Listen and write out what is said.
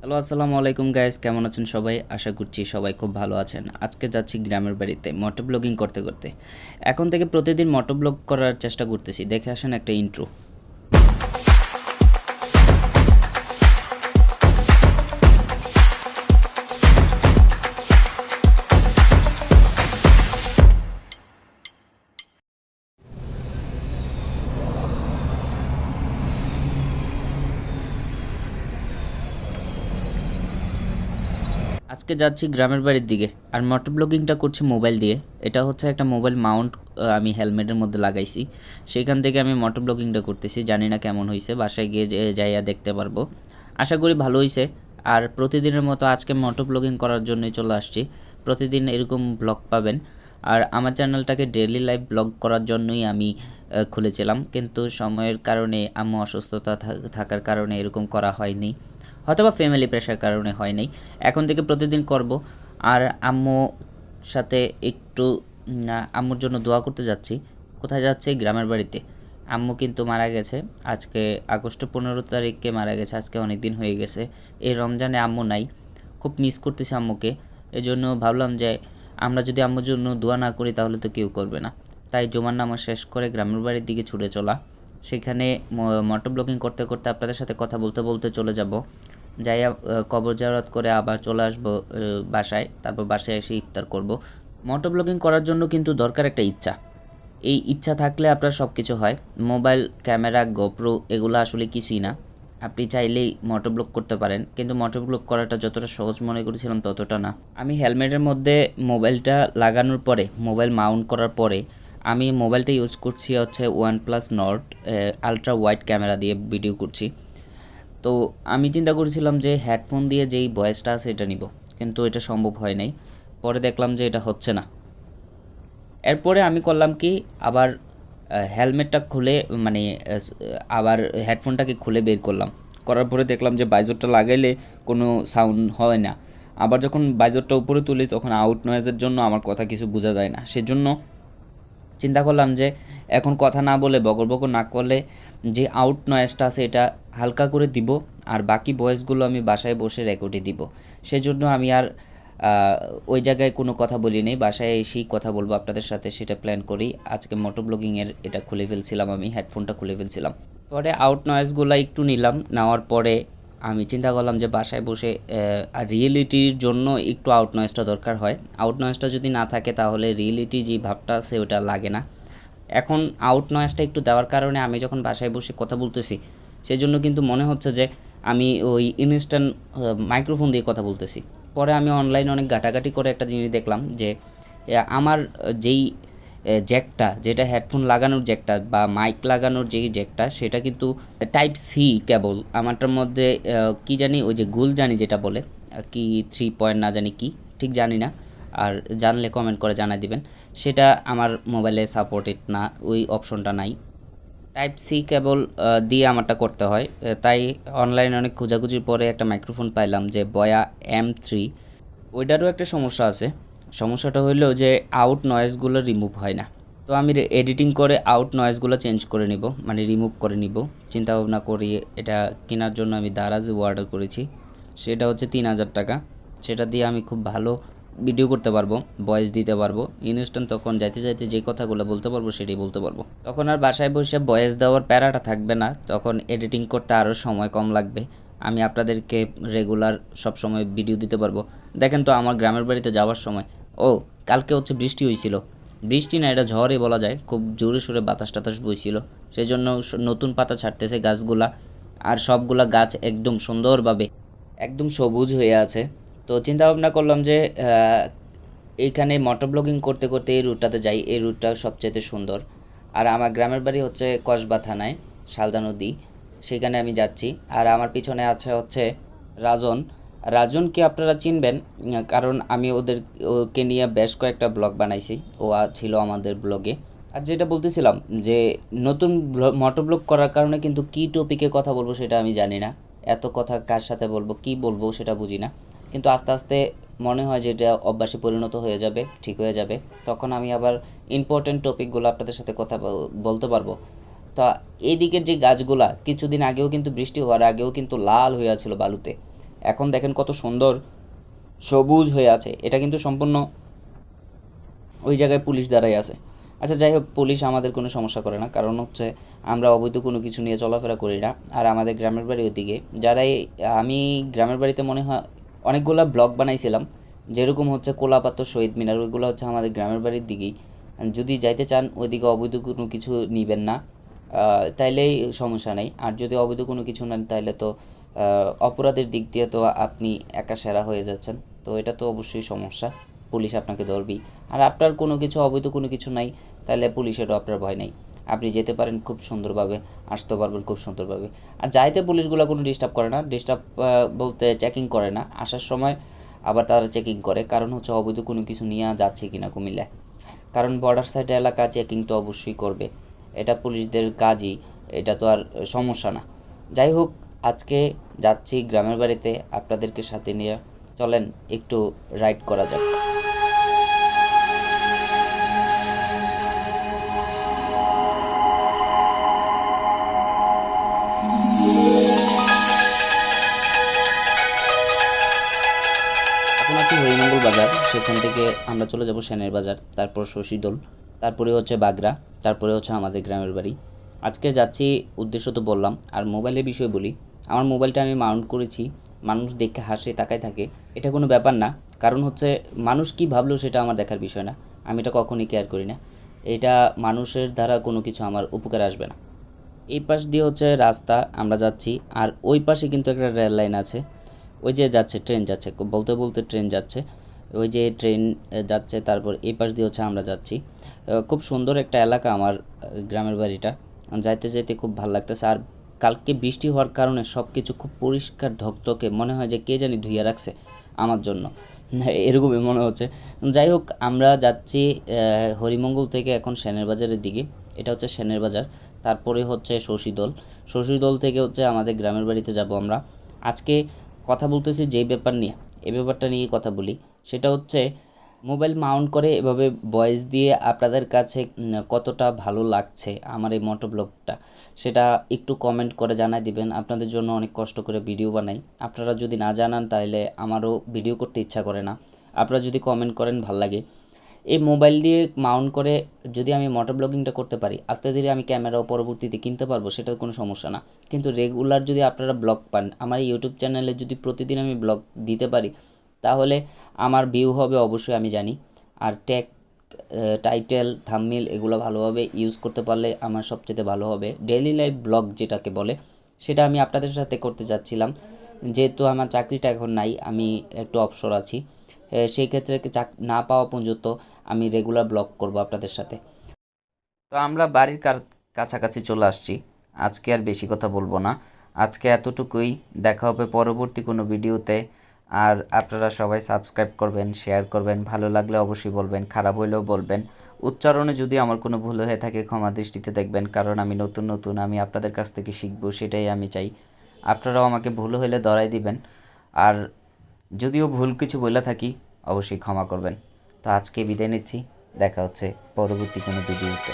Hello, আসসালামু আলাইকুম guys, কেমন আছেন সবাই? আশা করছি সবাই খুব ভালো আছেন। আজকে যাচ্ছি গ্রামের বাড়িতে মোটো ব্লগিং করতে করতে। এখন থেকে প্রতিদিন মোটো ব্লগ করার চেষ্টা করতেছি। দেখে আসেন একটা ইন্ট্রো। আজকে যাচ্ছি গ্রামের বাড়ির দিকে, আর মোটো ব্লগিংটা করছি মোবাইল দিয়ে। এটা হচ্ছে একটা মোবাইল মাউন্ট, আমি হেলমেটের মধ্যে লাগাইছি। সেখান থেকে আমি মোটো ব্লগিংটা করতেছি। জানি না কেমন হয়েছে, বাসায় গিয়ে যাইয়া দেখতে পারবো। আশা করি ভালো হয়েছে। আর প্রতিদিনের মতো আজকে মোটো ব্লগিং করার জন্যই চলে আসছি। প্রতিদিন এরকম ব্লগ পাবেন। আর আমার চ্যানেলটাকে ডেইলি লাইফ ব্লগ করার জন্যই আমি খুলেছিলাম, কিন্তু সময়ের কারণে আম্মু অসুস্থতা থাকার কারণে এরকম করা হয়নি, হয়তোবা ফ্যামিলি প্রেশার কারণে হয় নাই। এখন থেকে প্রতিদিন করব। আর আম্মুর সাথে একটু আম্মুর জন্য দোয়া করতে যাচ্ছি। কোথায় যাচ্ছি? গ্রামের বাড়িতে। আম্মু কিন্তু মারা গেছে আজকে, আগস্ট 15 তারিখে মারা গেছে। আজকে অনেক দিন হয়ে গেছে। এই রমজানে আম্মু নাই, খুব মিস করতেছি আম্মুকে। এজন্য ভাবলাম যে আমরা যদি আম্মুর জন্য দোয়া না করি তাহলে তো কেউ করবে না। তাই জুমার নামাজ শেষ করে গ্রামের বাড়ির দিকে ছুটে চলা। সেখানে মোটো ব্লগিং করতে করতে আপনাদের সাথে কথা বলতে বলতে চলে যাব। যাইয়া কবর জিয়ারত করে আবার চলে আসবো বাসায়। তারপর বাসায় এসে ইফতার করব। মোটো ব্লগিং করার জন্য কিন্তু দরকার একটা ইচ্ছা। এই ইচ্ছা থাকলে আপনার সব কিছু হয়। মোবাইল, ক্যামেরা, গোপ্রো এগুলো আসলে কিছুই না। আপনি চাইলেই মোটো ব্লগ করতে পারেন, কিন্তু মোটো ব্লগ করাটা যতটা সহজ মনে করেছিলাম ততটা না। আমি হেলমেটের মধ্যে মোবাইলটা লাগানোর পরে, মোবাইল মাউন্ট করার পরে আমি মোবাইলটা ইউজ করছি হচ্ছে OnePlus Nord ultra wide camera দিয়ে ভিডিও করছি। তো আমি চিন্তা করেছিলাম যে হেডফোন দিয়ে যেই ভয়েসটা আছে এটা নিব, কিন্তু এটা সম্ভব হয় নাই। পরে দেখলাম যে এটা হচ্ছে না। এরপরে আমি করলাম কি, আবার হেলমেটটা খুলে মানে আবার হেডফোনটাকে খুলে বের করলাম। করার পরে দেখলাম যে বাইজরটা লাগাইলে কোনো সাউন্ড হয় না। আবার যখন বাইজরটা উপরে তুলি তখন আউট নয়েজের জন্য আমার কথা কিছু বোঝা যায় না। সেজন্য চিন্তা করলাম যে এখন কথা না বলে, বকর বকর না করলে যে আউট নয়েজটা আছে এটা হালকা করে দিব, আর বাকি ভয়েসগুলো আমি বাসায় বসে রেকর্ডে দিব। সেজন্য আমি আর ওই জায়গায় কোনো কথা বলি নেই, বাসায় এসেই কথা বলবো আপনাদের সাথে, সেটা প্ল্যান করি। আজকে মোটো ব্লগিংয়ের এটা খুলে ফেলছিলাম, আমি হেডফোনটা খুলে ফেলছিলাম। পরে আউট নয়েজগুলো একটু নিলাম, নেওয়ার পরে আমি চিন্তা করলাম যে বাসায় বসে আর রিয়েলিটির জন্য একটু আউট নয়েজটা দরকার হয়। আউট নয়েজটা যদি না থাকে তাহলে রিয়েলিটি যে ভাবটা আছে ওটা লাগে না। এখন আউট নয়েজটা একটু দেওয়ার কারণে আমি যখন বাসায় বসে কথা বলতেছি সেই জন্য কিন্তু মনে হচ্ছে যে আমি ওই ইনস্ট্যান্ট মাইক্রোফোন দিয়ে কথা বলতেছি। পরে আমি অনলাইনে অনেক ঘাটাঘাটি করে একটা জিনিস দেখলাম যে আমার যেই জ্যাকটা, যেটা হেডফোন লাগানোর জ্যাকটা বা মাইক লাগানোর যেই জ্যাকটা, সেটা কিন্তু টাইপ সি কেবল। আমারটার মধ্যে কি জানি, ওই যে গুল জানি যেটা বলে, কি 3 পয়েন্ট না জানি কি, ঠিক জানি না। আর জানলে কমেন্ট করে জানাই দিবেন। সেটা আমার মোবাইলে সাপোর্টেড না, ওই অপশনটা নাই। টাইপ সি কেবল দিয়ে আমারটা করতে হয়। তাই অনলাইনে অনেক খোঁজাখুঁজির পরে একটা মাইক্রোফোন পাইলাম যে বয়া M3। ওইটারও একটা সমস্যা আছে। সমস্যাটা হইলো যে আউট নয়েজগুলো রিমুভ হয় না। তো আমি এডিটিং করে আউট নয়েজগুলো চেঞ্জ করে নিব, মানে রিমুভ করে নিব। চিন্তা ভাবনা করি এটা কেনার জন্য আমি দারাজে অর্ডার করেছি। সেটা হচ্ছে 3000 টাকা। সেটা দিয়ে আমি খুব ভালো ভিডিও করতে পারবো, ভয়েস দিতে পারবো। ইনস্ট্যান্ট তখন যাইতে যাইতে যে কথাগুলো বলতে পারবো সেটাই বলতে পারবো। তখন আর বাসায় বসে ভয়েস দেওয়ার প্যারাটা থাকবে না, তখন এডিটিং করতে আরও সময় কম লাগবে। আমি আপনাদেরকে রেগুলার সব সময় ভিডিও দিতে পারবো। দেখেন তো আমার গ্রামের বাড়িতে যাওয়ার সময়, কালকে হচ্ছে বৃষ্টি হয়েছিল। বৃষ্টি না, এটা ঝড়ই বলা যায়। খুব জোরে সোরে বাতাস টাতাস বইছিল। সেই জন্য নতুন পাতা ছাড়তেছে গাছগুলা, আর সবগুলা গাছ একদম সুন্দরভাবে একদম সবুজ হয়ে আছে। তো চিন্তা ভাবনা করলাম যে এইখানে মোটো ব্লগিং করতে করতে এই রুটটাতে যাই। এই রুটটা সবচেয়ে সুন্দর। আর আমার গ্রামের বাড়ি হচ্ছে কসবা থানায়, শালদা নদী, সেখানে আমি যাচ্ছি। আর আমার পিছনে আছে হচ্ছে রাজন। রাজনকে আপনারা চিনবেন, কারণ আমি ওকে নিয়ে বেশ কয়েকটা ব্লগ বানাইছি। ও ছিল আমাদের ব্লগে। আর যেটা বলতেছিলাম যে নতুন মোটো ব্লগ করার কারণে কিন্তু কী টপিকে কথা বলবো সেটা আমি জানি না। এত কথা কার সাথে বলবো, কি বলবো সেটা বুঝি না। কিন্তু আস্তে আস্তে মনে হয় যে এটা অভ্যাসে পরিণত হয়ে যাবে, ঠিক হয়ে যাবে। তখন আমি আবার ইম্পর্টেন্ট টপিকগুলো আপনাদের সাথে কথা বলতে পারবো। তো এই দিকের যে গাছগুলা কিছুদিন আগেও কিন্তু বৃষ্টি হওয়ার আগেও কিন্তু লাল হয়ে ছিল বালুতে। এখন দেখেন কত সুন্দর সবুজ হয়ে আছে, এটা কিন্তু সম্পূর্ণ ওই জায়গায় পুলিশ দাঁড়াই আছে। আচ্ছা যাই হোক, পুলিশ আমাদের কোনো সমস্যা করে না, কারণ হচ্ছে আমরা অবৈধ কোনো কিছু নিয়ে চলাফেরা করি না। আর আমাদের গ্রামের বাড়ি ওইদিকে, যারাই আমি গ্রামের বাড়িতে মনে হয় অনেকগুলো ব্লগ বানাইছিলাম, যেরকম হচ্ছে কোলাপাত্র শহীদ মিনার, ওইগুলো হচ্ছে আমাদের গ্রামের বাড়ির দিকেই। যদি যাইতে চান ওইদিকে অবৈধ কোনো কিছু নিবেন না, তাইলেই সমস্যা নেই। আর যদি অবৈধ কোনো কিছু নেন তাহলে তো অপরাধের দিক দিয়ে তো আপনি একা সেরা হয়ে যাচ্ছেন, তো এটা তো অবশ্যই সমস্যা, পুলিশ আপনাকে ধরবেই। আর আপনার কোনো কিছু অবৈধ কোনো কিছু নাই, তাহলে পুলিশেরও আপনার ভয় নাই, আপনি যেতে পারেন খুব সুন্দরভাবে, আসতে পারবেন খুব সুন্দরভাবে। আর যাইতে পুলিশগুলো কোনো ডিস্টার্ব করে না, ডিস্টার্ব বলতে চেকিং করে না, আসার সময় আবার তারা চেকিং করে, কারণ হচ্ছে অবৈধ কোনো কিছু নিয়ে যাচ্ছে কিনা কুমিল্লায়, কারণ বর্ডার সাইড এলাকা চেকিং তো অবশ্যই করবে, এটা পুলিশদের কাজই, এটা তো আর সমস্যা না। যাই হোক, আজকে যাচ্ছি গ্রামের বাড়িতে আপনাদেরকে সাথে নিয়ে, চলেন একটু রাইড করা যাক। এখন আছি হরিমঙ্গল বাজার, সেখান থেকে আমরা চলে যাব সেনের বাজার, তারপর শশীদোল, তারপরে হচ্ছে বাগড়া, তারপরে হচ্ছে আমাদের গ্রামের বাড়ি। আজকে যাচ্ছি উদ্দেশ্য তো বললাম, আর মোবাইলের বিষয় বলি। আমার মোবাইলটা আমি মাউন্ট করেছি, মানুষ দেখে হাসে তাকায় থাকে, এটা কোনো ব্যাপার না, কারণ হচ্ছে মানুষ কি ভাবলো সেটা আমার দেখার বিষয় না, আমি এটা কখনই কেয়ার করি না, এটা মানুষের দ্বারা কোনো কিছু আমার উপকার আসবে না। এই পাশ দিয়ে হচ্ছে রাস্তা, আমরা যাচ্ছি, আর ওই পাশে কিন্তু একটা রেল লাইন আছে, ওই যে যাচ্ছে ট্রেন যাচ্ছে, বলতে বলতে ট্রেন যাচ্ছে, ওই যে ট্রেন যাচ্ছে, তারপর এই পাশ দিয়ে হচ্ছে আমরা যাচ্ছি। খুব সুন্দর একটা এলাকা আমার গ্রামের বাড়িটা, যাইতে যাইতে খুব ভালো লাগতেছে। আর কালকে বৃষ্টি হওয়ার কারণে সব কিছু খুব পরিষ্কার ধকধকে, মনে হয় যে কে জানি ধুইয়ে রাখছে আমার জন্য, এরকমই মনে হচ্ছে। যাই হোক, আমরা যাচ্ছি হরিমঙ্গল থেকে এখন সেনের বাজারের দিকে, এটা হচ্ছে সেনের বাজার, তারপরে হচ্ছে শশীদোল, শশীদোল থেকে হচ্ছে আমাদের গ্রামের বাড়িতে যাব আমরা। আজকে কথা বলতেছি যেই ব্যাপার নিয়ে, এই ব্যাপারটা নিয়ে কথা বলি, সেটা হচ্ছে মোবাইল মাউন্ট করে এভাবে ভয়েস দিয়ে আপনাদের কাছে কতটা ভালো লাগছে আমার এই মোটোব্লগটা, সেটা একটু কমেন্ট করে জানাই দিবেন। আপনাদের জন্য অনেক কষ্ট করে ভিডিও বানাই, আপনারা যদি না জানান তাহলে আমারও ভিডিও করতে ইচ্ছা করে না, আপনারা যদি কমেন্ট করেন ভাল লাগে। এই মোবাইল দিয়ে মাউন্ট করে যদি আমি মোটোব্লগিংটা করতে পারি, আস্তে ধীরে আমি ক্যামেরাও পরবর্তীতে কিনতে পারবো, সেটার কোনো সমস্যা না। কিন্তু রেগুলার যদি আপনারা ব্লগ পান, আমার ইউটিউব চ্যানেলে যদি প্রতিদিন আমি ব্লগ দিতে পারি, তাহলে আমার ভিউ হবে অবশ্যই আমি জানি। আর ট্যাগ, টাইটেল, থাম্বনেইল এগুলো ভালোভাবে ইউজ করতে পারলে আমার সবচেয়ে ভালো হবে। ডেইলি লাইফ ব্লগ যেটাকে বলে, সেটা আমি আপনাদের সাথে করতে যাচ্ছিলাম, যেহেতু আমার চাকরিটা এখন নাই, আমি একটু অবসর আছি, সেই ক্ষেত্রে না পাওয়া পর্যন্ত আমি রেগুলার ব্লগ করব আপনাদের সাথে। তো আমরা বাড়ির কাছাকাছি চলে আসছি, আজকে আর বেশি কথা বলবো না, আজকে এতটুকুই, দেখা হবে পরবর্তী কোনো ভিডিওতে। আর আপনারা সবাই সাবস্ক্রাইব করবেন, শেয়ার করবেন, ভালো লাগলে অবশ্যই বলবেন, খারাপ হলেও বলবেন, উচ্চারণে যদি আমার কোনো ভুল হয়ে থাকে ক্ষমা দৃষ্টিতে দেখবেন, কারণ আমি নতুন নতুন, আমি আপনাদের কাছ থেকে শিখবো, সেটাই আমি চাই। আপনারাও আমাকে ভুল হলে ধরাই দিবেন, আর যদিও ভুল কিছু বলে থাকি অবশ্যই ক্ষমা করবেন। তো আজকে বিদায় নিচ্ছি, দেখা হচ্ছে পরবর্তী কোনো ভিডিওতে।